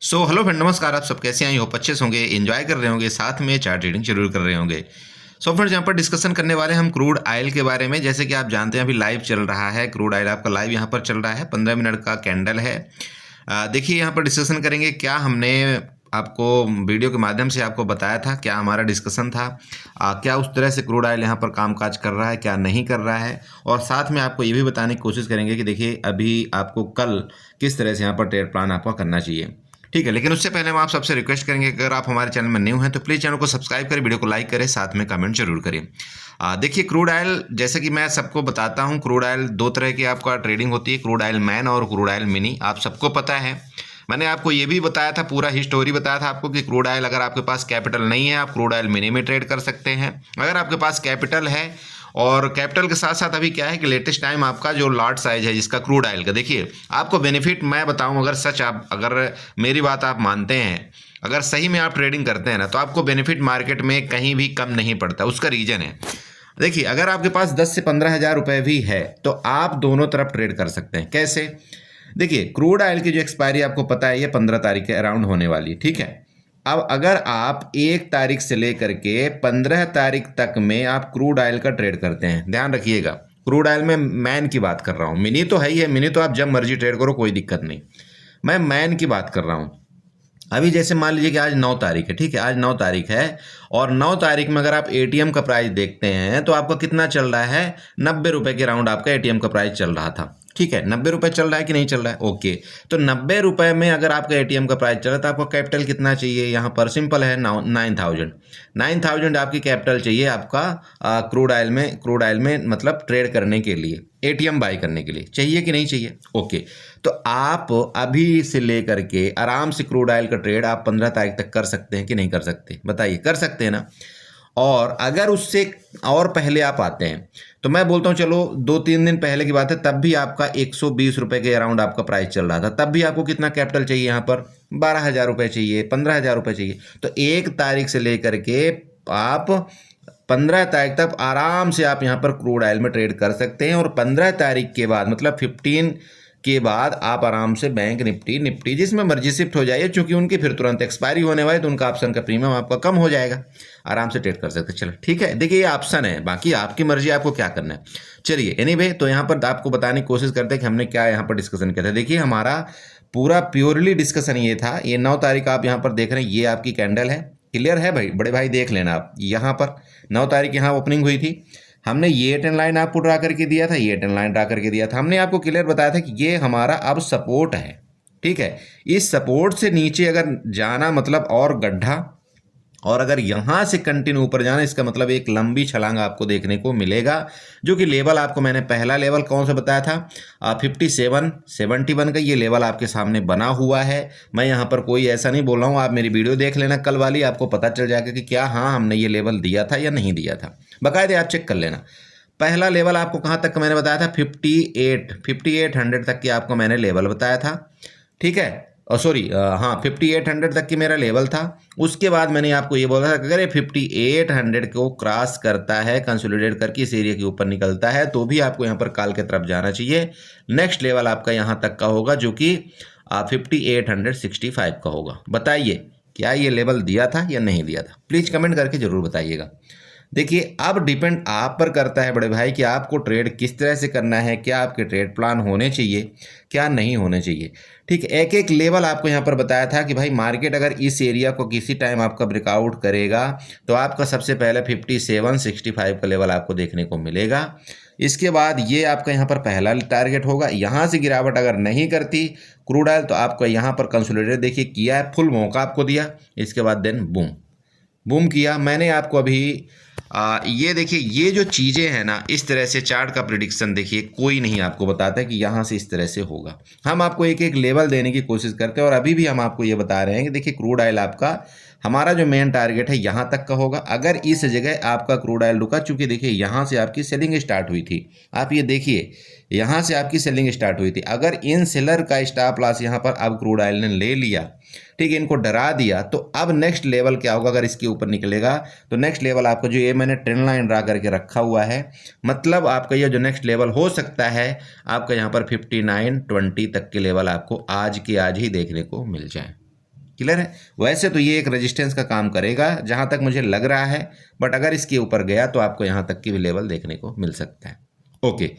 Hello friend, नमस्कार। आप सब कैसे हैं? आई होप अच्छे से होंगे, एंजॉय कर रहे होंगे, साथ में चार्ट रीडिंग जरूर कर रहे होंगे। फ्रेंड्स, यहाँ पर डिस्कशन करने वाले हैं हम क्रूड ऑयल के बारे में। जैसे कि आप जानते हैं अभी लाइव चल रहा है, क्रूड ऑयल आपका लाइव यहाँ पर चल रहा है, 15 मिनट का कैंडल है। देखिए यहाँ पर डिस्कशन करेंगे क्या हमने आपको वीडियो के माध्यम से आपको बताया था, क्या हमारा डिस्कशन था, क्या उस तरह से क्रूड ऑयल यहाँ पर कामकाज कर रहा है, क्या नहीं कर रहा है। और साथ में आपको ये भी बताने की कोशिश करेंगे कि देखिए अभी आपको कल किस तरह से यहाँ पर ट्रेड प्लान आपका करना चाहिए। ठीक है, लेकिन उससे पहले हम आप सबसे रिक्वेस्ट करेंगे कि अगर आप हमारे चैनल में न्यू हैं तो प्लीज़ चैनल को सब्सक्राइब करें, वीडियो को लाइक करें, साथ में कमेंट जरूर करें। देखिए क्रूड ऑयल, जैसे कि मैं सबको बताता हूं, क्रूड ऑयल दो तरह की आपका ट्रेडिंग होती है, क्रूड ऑयल मैन और क्रूड ऑयल मिनी। आप सबको पता है, मैंने आपको ये भी बताया था, पूरा हिस्टोरी बताया था आपको कि क्रूड ऑयल अगर आपके पास कैपिटल नहीं है आप क्रूड ऑयल मिनी में ट्रेड कर सकते हैं। अगर आपके पास कैपिटल है, और कैपिटल के साथ साथ अभी क्या है कि लेटेस्ट टाइम आपका जो लॉट साइज है जिसका क्रूड ऑयल का, देखिए आपको बेनिफिट मैं बताऊं, अगर सच आप अगर मेरी बात आप मानते हैं, अगर सही में आप ट्रेडिंग करते हैं ना, तो आपको बेनिफिट मार्केट में कहीं भी कम नहीं पड़ता। उसका रीज़न है, देखिए अगर आपके पास 10 से 15 हज़ार रुपये भी है तो आप दोनों तरफ ट्रेड कर सकते हैं। कैसे? देखिए क्रूड ऑयल की जो एक्सपायरी आपको पता है ये 15 तारीख के अराउंड होने वाली है, ठीक है। अब अगर आप 1 तारीख से लेकर के 15 तारीख तक में आप क्रूड ऑयल का ट्रेड करते हैं, ध्यान रखिएगा, क्रूड ऑयल में मैन की बात कर रहा हूँ, मिनी तो है ही है, मिनी तो आप जब मर्जी ट्रेड करो, कोई दिक्कत नहीं। मैं मैन की बात कर रहा हूँ। अभी जैसे मान लीजिए कि आज 9 तारीख है, ठीक है, आज 9 तारीख है, और 9 तारीख में अगर आप एटीएम का प्राइस देखते हैं तो आपका कितना चल रहा है? 90 रुपये के राउंड आपका एटीएम का प्राइस चल रहा था, ठीक है। 90 रुपये चल रहा है कि नहीं चल रहा है? ओके, तो 90 रुपये में अगर आपका एटीएम का प्राइस चल रहा है तो आपका कैपिटल कितना चाहिए? यहाँ पर सिंपल है, 9,000 आपकी कैपिटल चाहिए आपका क्रूड ऑयल में मतलब ट्रेड करने के लिए, एटीएम बाई करने के लिए। चाहिए कि नहीं चाहिए? ओके, तो आप अभी से लेकर के आराम से क्रूड ऑयल का ट्रेड आप 15 तारीख तक कर सकते हैं कि नहीं कर सकते? बताइए, कर सकते हैं ना। और अगर उससे और पहले आप आते हैं तो मैं बोलता हूँ चलो 2-3 दिन पहले की बात है, तब भी आपका 120 रुपये के अराउंड आपका प्राइस चल रहा था, तब भी आपको कितना कैपिटल चाहिए? यहाँ पर 12,000 रुपये चाहिए, 15,000 रुपये चाहिए। तो 1 तारीख से लेकर के आप 15 तारीख तक आराम से आप यहाँ पर क्रूड ऑयल में ट्रेड कर सकते हैं। और 15 तारीख के बाद मतलब 15 के बाद आप आराम से बैंक निफ्टी जिसमें मर्जी शिफ्ट हो जाइए, चूंकि उनकी फिर तुरंत एक्सपायरी होने वाली, तो उनका ऑप्शन का प्रीमियम आपका कम हो जाएगा, आराम से ट्रेड कर सकते हैं। चलो ठीक है, देखिए ये ऑप्शन है, बाकी आपकी मर्जी, आपको क्या करना है। चलिए एनीवे, तो यहाँ पर आपको बताने की कोशिश करते हैं कि हमने क्या यहाँ पर डिस्कशन किया था। देखिए हमारा पूरा प्योरली डिस्कशन ये था, ये 9 तारीख आप यहाँ पर देख रहे हैं, ये आपकी कैंडल है, क्लियर है भाई, बड़े भाई देख लेना आप। यहाँ पर 9 तारीख यहाँ ओपनिंग हुई थी, हमने ये ट्रेंड लाइन आपको ड्रा करके दिया था, ये ट्रेंड लाइन ड्रा करके दिया था, हमने आपको क्लियर बताया था कि ये हमारा अब सपोर्ट है, ठीक है। इस सपोर्ट से नीचे अगर जाना मतलब और गड्ढा, और अगर यहाँ से कंटिन्यू ऊपर जाना इसका मतलब एक लंबी छलांग आपको देखने को मिलेगा, जो कि लेवल आपको मैंने पहला लेवल कौन सा बताया था, 5771 का ये लेवल आपके सामने बना हुआ है। मैं यहाँ पर कोई ऐसा नहीं बोल रहा हूँ, आप मेरी वीडियो देख लेना कल वाली, आपको पता चल जाएगा कि क्या हाँ हमने ये लेवल दिया था या नहीं दिया था, बाकायदे आप चेक कर लेना। पहला लेवल आपको कहाँ तक का मैंने बताया था? 5800 तक की आपको मैंने लेवल बताया था, ठीक है। सॉरी, हाँ 5800 तक की मेरा लेवल था। उसके बाद मैंने आपको ये बोला था कि अगर ये 5800 को क्रॉस करता है, कंसोलिडेट करके इस एरिया के ऊपर निकलता है, तो भी आपको यहाँ पर कॉल की तरफ जाना चाहिए। नेक्स्ट लेवल आपका यहाँ तक का होगा, जो कि 5865 का होगा। बताइए क्या ये लेवल दिया था या नहीं दिया था? प्लीज़ कमेंट करके ज़रूर बताइएगा। देखिए अब डिपेंड आप पर करता है बड़े भाई कि आपको ट्रेड किस तरह से करना है, क्या आपके ट्रेड प्लान होने चाहिए, क्या नहीं होने चाहिए, ठीक है। एक एक लेवल आपको यहाँ पर बताया था कि भाई मार्केट अगर इस एरिया को किसी टाइम आपका ब्रेकआउट करेगा तो आपका सबसे पहले 5765 का लेवल आपको देखने को मिलेगा। इसके बाद ये आपका यहाँ पर पहला टारगेट होगा। यहाँ से गिरावट अगर नहीं करती क्रूड ऑयल तो आपको यहाँ पर कंसोलिडेट देखिए किया है, फुल मौका आपको दिया, इसके बाद देन बूम बूम किया। मैंने आपको अभी ये देखिए, ये जो चीज़ें हैं ना, इस तरह से चार्ट का प्रिडिक्शन देखिए कोई नहीं आपको बताता है कि यहाँ से इस तरह से होगा। हम आपको एक एक लेवल देने की कोशिश करते हैं, और अभी भी हम आपको ये बता रहे हैं कि देखिए क्रूड ऑयल आपका, हमारा जो मेन टारगेट है यहाँ तक का होगा। अगर इस जगह आपका क्रूड ऑयल रुका, चूंकि देखिए यहाँ से आपकी सेलिंग स्टार्ट हुई थी, आप ये देखिए यहाँ से आपकी सेलिंग स्टार्ट हुई थी, अगर इन सेलर का स्टॉप लॉस यहाँ पर अब क्रूड ऑयल ने ले लिया, ठीक है, इनको डरा दिया, तो अब नेक्स्ट लेवल क्या होगा? अगर इसके ऊपर निकलेगा तो नेक्स्ट लेवल आपको जो ये मैंने ट्रेंड लाइन ड्रा करके रखा हुआ है, मतलब आपका ये जो नेक्स्ट लेवल हो सकता है आपका यहाँ पर 5920 तक के लेवल आपको आज के आज ही देखने को मिल जाए। क्लियर है। वैसे तो ये एक रेजिस्टेंस का काम करेगा जहां तक मुझे लग रहा है, बट अगर इसके ऊपर गया तो आपको यहां तक की भी लेवल देखने को मिल सकता है। ओके,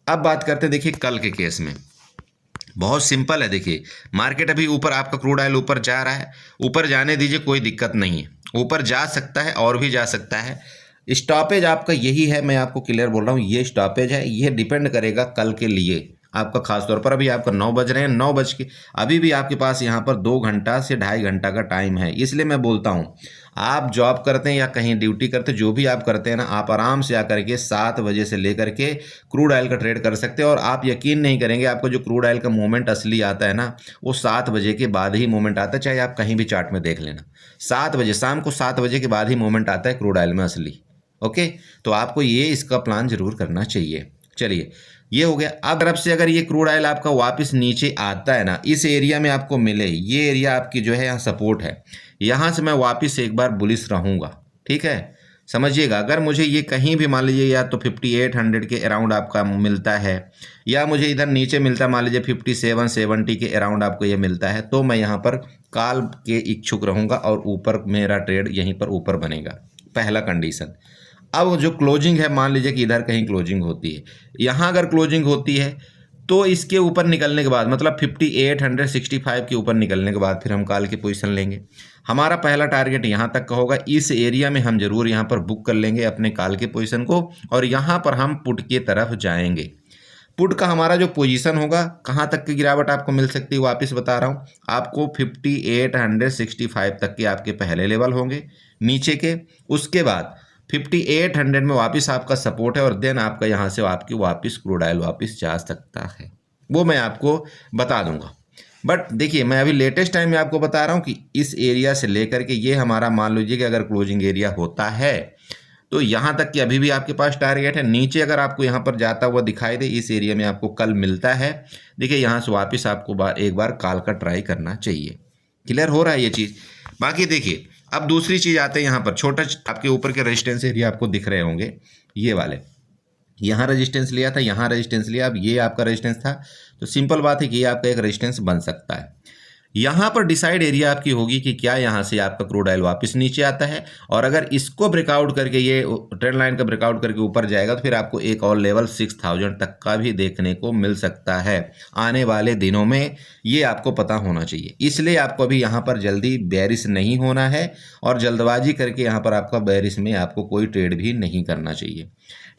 अब बात करते हैं देखिए कल के केस में। बहुत सिंपल है, देखिए मार्केट अभी ऊपर, आपका क्रूड ऑयल ऊपर जा रहा है, ऊपर जाने दीजिए, कोई दिक्कत नहीं है, ऊपर जा सकता है और भी जा सकता है। स्टॉपेज आपका यही है, मैं आपको क्लियर बोल रहा हूँ, ये स्टॉपेज है, ये डिपेंड करेगा कल के लिए आपका खास तौर पर। अभी आपका 9 बज रहे हैं, 9 बज के अभी भी आपके पास यहाँ पर 2 घंटा से 2.5 घंटा का टाइम है। इसलिए मैं बोलता हूँ, आप जॉब करते हैं या कहीं ड्यूटी करते हैं, जो भी आप करते हैं ना, आप आराम से आकर के 7 बजे से लेकर के क्रूड ऑयल का ट्रेड कर सकते हैं। और आप यकीन नहीं करेंगे, आपको जो क्रूड ऑयल का मूवमेंट असली आता है ना, वो 7 बजे के बाद ही मूवमेंट आता है। चाहे आप कहीं भी चार्ट में देख लेना, 7 बजे, शाम को 7 बजे के बाद ही मूवमेंट आता है क्रूड ऑयल में असली। ओके, तो आपको ये इसका प्लान जरूर करना चाहिए। चलिए, ये हो गया। अब तरफ से अगर ये क्रूड ऑयल आपका वापस नीचे आता है ना, इस एरिया में आपको मिले, ये एरिया आपकी जो है यहाँ सपोर्ट है, यहाँ से मैं वापस एक बार बुलिश रहूँगा। ठीक है, समझिएगा। अगर मुझे ये कहीं भी मान लीजिए या तो 5800 के अराउंड आपका मिलता है, या मुझे इधर नीचे मिलता मान लीजिए 5770 के अराउंड आपको ये मिलता है, तो मैं यहाँ पर कॉल के इच्छुक रहूँगा और ऊपर मेरा ट्रेड यहीं पर ऊपर बनेगा, पहला कंडीशन। अब जो क्लोजिंग है, मान लीजिए कि इधर कहीं क्लोजिंग होती है, यहाँ अगर क्लोजिंग होती है तो इसके ऊपर निकलने के बाद, मतलब 5865 के ऊपर निकलने के बाद फिर हम कॉल की पोजीशन लेंगे। हमारा पहला टारगेट यहाँ तक का होगा, इस एरिया में हम जरूर यहाँ पर बुक कर लेंगे अपने कॉल के पोजीशन को, और यहाँ पर हम पुट की तरफ जाएंगे। पुट का हमारा जो पोजीशन होगा, कहाँ तक की गिरावट आपको मिल सकती है, वापस बता रहा हूँ आपको, 5865 तक के आपके पहले लेवल होंगे नीचे के। उसके बाद 5800 में वापस आपका सपोर्ट है, और देन आपका यहाँ से आपकी वापस क्रूड ऑयल वापस जा सकता है, वो मैं आपको बता दूंगा। बट देखिए, मैं अभी लेटेस्ट टाइम में आपको बता रहा हूँ कि इस एरिया से लेकर के ये हमारा, मान लीजिए कि अगर क्लोजिंग एरिया होता है तो यहाँ तक कि अभी भी आपके पास टारगेट है। नीचे अगर आपको यहाँ पर जाता हुआ दिखाई दे, इस एरिया में आपको कल मिलता है, देखिए यहाँ से वापस आपको एक बार कॉल का ट्राई करना चाहिए। क्लियर हो रहा है ये चीज़। बाकी देखिए, अब दूसरी चीज़ आते हैं यहाँ पर, छोटा आपके ऊपर के रेजिस्टेंस एरिया आपको दिख रहे होंगे, ये वाले, यहाँ रेजिस्टेंस लिया था, यहाँ रेजिस्टेंस लिया, अब ये आपका रेजिस्टेंस था, तो सिंपल बात है कि ये आपका एक रेजिस्टेंस बन सकता है। यहाँ पर डिसाइड एरिया आपकी होगी कि क्या यहाँ से आपका क्रूड ऑयल वापस नीचे आता है, और अगर इसको ब्रेकआउट करके, ये ट्रेंड लाइन का ब्रेकआउट करके ऊपर जाएगा, तो फिर आपको एक और लेवल 6000 तक का भी देखने को मिल सकता है आने वाले दिनों में। ये आपको पता होना चाहिए। इसलिए आपको अभी यहाँ पर जल्दी बेरिश नहीं होना है, और जल्दबाजी करके यहाँ पर आपका बेरिश में आपको कोई ट्रेड भी नहीं करना चाहिए।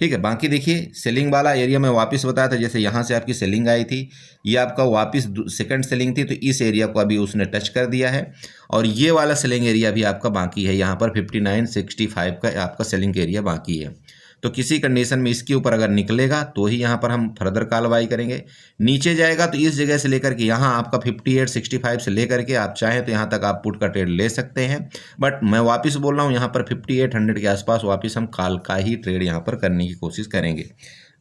ठीक है, बाकी देखिए सेलिंग वाला एरिया मैं वापस बताया था, जैसे यहाँ से आपकी सेलिंग आई थी, ये आपका वापस सेकंड सेलिंग थी, तो इस एरिया को अभी उसने टच कर दिया है, और ये वाला सेलिंग एरिया भी आपका बाकी है, यहाँ पर 5965 का आपका सेलिंग एरिया बाकी है। तो किसी कंडीशन में इसके ऊपर अगर निकलेगा तो ही यहाँ पर हम फर्दर कार्रवाई करेंगे। नीचे जाएगा तो इस जगह से लेकर के यहाँ आपका 5865 से लेकर के आप चाहें तो यहाँ तक आप पुट का ट्रेड ले सकते हैं, बट मैं वापस बोल रहा हूँ यहाँ पर 5800 के आसपास वापस हम कॉल का ही ट्रेड यहाँ पर करने की कोशिश करेंगे।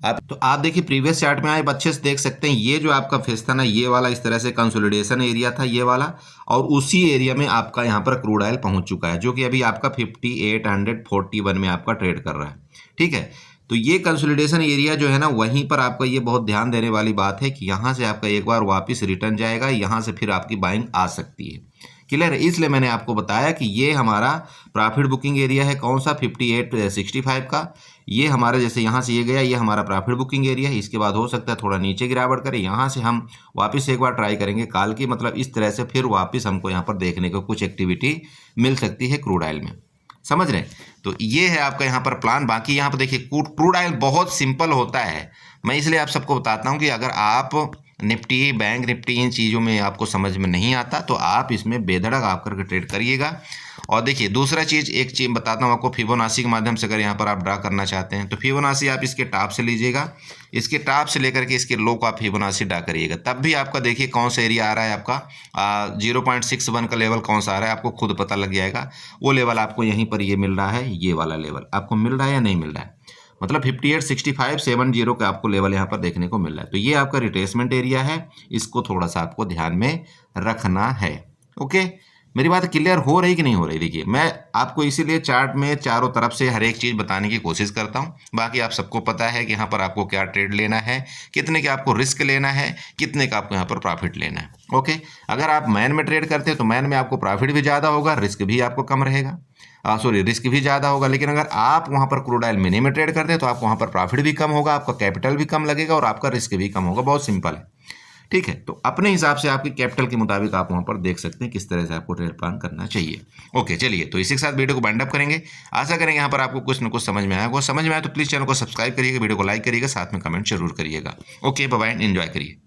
आप देखिए प्रीवियस चार्ट में आप अच्छे से देख सकते हैं, ये जो आपका फेस था ना, ये वाला इस तरह से कंसोलिडेशन एरिया था ये वाला, और उसी एरिया में आपका यहाँ पर क्रूड ऑयल पहुंच चुका है, जो कि अभी आपका 5841 में आपका ट्रेड कर रहा है। ठीक है, तो ये कंसोलिडेशन एरिया जो है ना, वहीं पर आपका ये बहुत ध्यान देने वाली बात है कि यहाँ से आपका एक बार वापस रिटर्न जाएगा, यहाँ से फिर आपकी बाइंग आ सकती है। क्लियर है, इसलिए मैंने आपको बताया कि ये हमारा प्रॉफिट बुकिंग एरिया है, कौन सा, 5865 का। ये हमारा, जैसे यहाँ से ये गया, ये हमारा प्रॉफिट बुकिंग एरिया है। इसके बाद हो सकता है थोड़ा नीचे गिरावट करे, यहाँ से हम वापस एक बार ट्राई करेंगे कॉल की, मतलब इस तरह से फिर वापस हमको यहाँ पर देखने को कुछ एक्टिविटी मिल सकती है क्रूड ऑयल में, समझ रहे हैं। तो ये है आपका यहाँ पर प्लान। बाकी यहाँ पर देखिए क्रूड ऑयल बहुत सिंपल होता है, मैं इसलिए आप सबको बताता हूँ कि अगर आप निफ्टी, बैंक निफ्टी, इन चीज़ों में आपको समझ में नहीं आता तो आप इसमें बेधड़क आप करके ट्रेड करिएगा। और देखिए दूसरा चीज़, एक चीज़ बताता हूँ आपको, फिबोनाची के माध्यम से अगर यहाँ पर आप ड्रा करना चाहते हैं तो फिबोनाची आप इसके टॉप से लीजिएगा, इसके टॉप से लेकर के इसके लो को आप फिबोनाची ड्रा करिएगा, तब भी आपका देखिए कौन सा एरिया आ रहा है आपका 0.61 का लेवल कौन सा आ रहा है, आपको खुद पता लग जाएगा। वो लेवल आपको यहीं पर ये मिल रहा है, ये वाला लेवल आपको मिल रहा है या नहीं मिल रहा है, मतलब 586570 का आपको लेवल यहाँ पर देखने को मिल रहा है। तो ये आपका रिट्रेसमेंट एरिया है, इसको थोड़ा सा आपको ध्यान में रखना है। ओके, मेरी बात क्लियर हो रही कि नहीं हो रही? देखिए, मैं आपको इसीलिए चार्ट में चारों तरफ से हर एक चीज़ बताने की कोशिश करता हूँ। बाकी आप सबको पता है कि यहाँ पर आपको क्या ट्रेड लेना है, कितने का आपको रिस्क लेना है, कितने का आपको यहाँ पर प्रॉफिट लेना है। ओके, अगर आप मैन में ट्रेड करते हैं तो मैन में आपको प्रॉफिट भी ज़्यादा होगा, रिस्क भी आपको कम रहेगा। सॉरी, रिस्क भी ज़्यादा होगा। लेकिन अगर आप वहाँ पर क्रूड ऑयल मिनी में ट्रेड करते हैं तो आपको वहाँ पर प्रॉफिट भी कम होगा, आपका कैपिटल भी कम लगेगा और आपका रिस्क भी कम होगा। बहुत सिंपल है। ठीक है, तो अपने हिसाब से आपके कैपिटल के मुताबिक आप वहाँ पर देख सकते हैं किस तरह से आपको ट्रेड प्लान करना चाहिए। ओके, चलिए तो इसी के साथ वीडियो को वाइंड अप करेंगे। आशा करेंगे यहाँ पर आपको कुछ न कुछ समझ में आया होगा। समझ में आया तो प्लीज़ चैनल को सब्सक्राइब करिएगा, वीडियो को लाइक करिएगा, साथ में कमेंट जरूर करिएगा। ओके, बाय बाय, एंजॉय करिए।